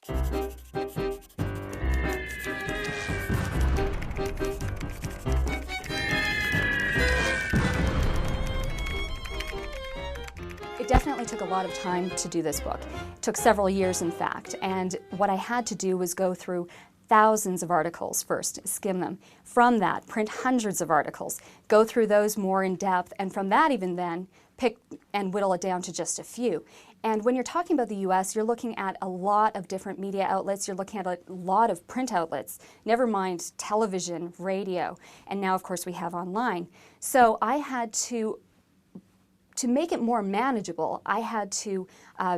It definitely took a lot of time to do this book. It took several years, in fact, and what I had to do was go through thousands of articles first, skim them. From that, print hundreds of articles, go through those more in depth, and from that even then, pick and whittle it down to just a few. And when you're talking about the US, you're looking at a lot of different media outlets, you're looking at a lot of print outlets, never mind television, radio, and now of course we have online. So I had to make it more manageable, I had to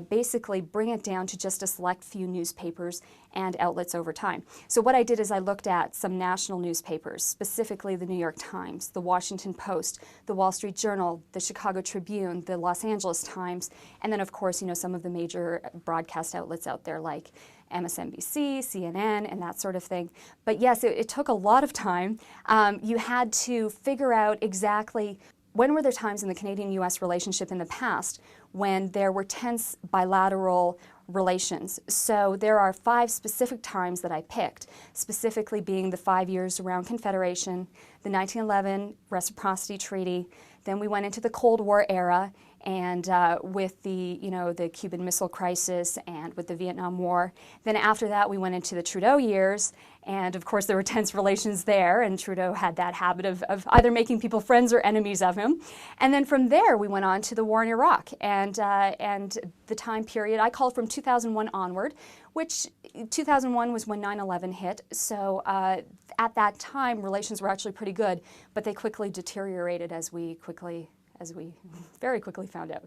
basically bring it down to just a select few newspapers and outlets over time. So what I did is I looked at some national newspapers, specifically the New York Times, the Washington Post, the Wall Street Journal, the Chicago Tribune, the Los Angeles Times, and then of course, some of the major broadcast outlets out there like MSNBC, CNN, and that sort of thing. But yes, it took a lot of time. You had to figure out exactly when were there times in the Canadian-US relationship in the past when there were tense bilateral relations. So there are 5 specific times that I picked, specifically being the 5 years around Confederation, the 1911 Reciprocity Treaty, then we went into the Cold War era, and with the Cuban Missile Crisis and with the Vietnam War. Then after that we went into the Trudeau years, and of course there were tense relations there, and Trudeau had that habit of either making people friends or enemies of him. And then from there we went on to the war in Iraq, and the time period I call from 2001 onward, which 2001 was when 9/11 hit, so at that time relations were actually pretty good, but they quickly deteriorated as we very quickly found out.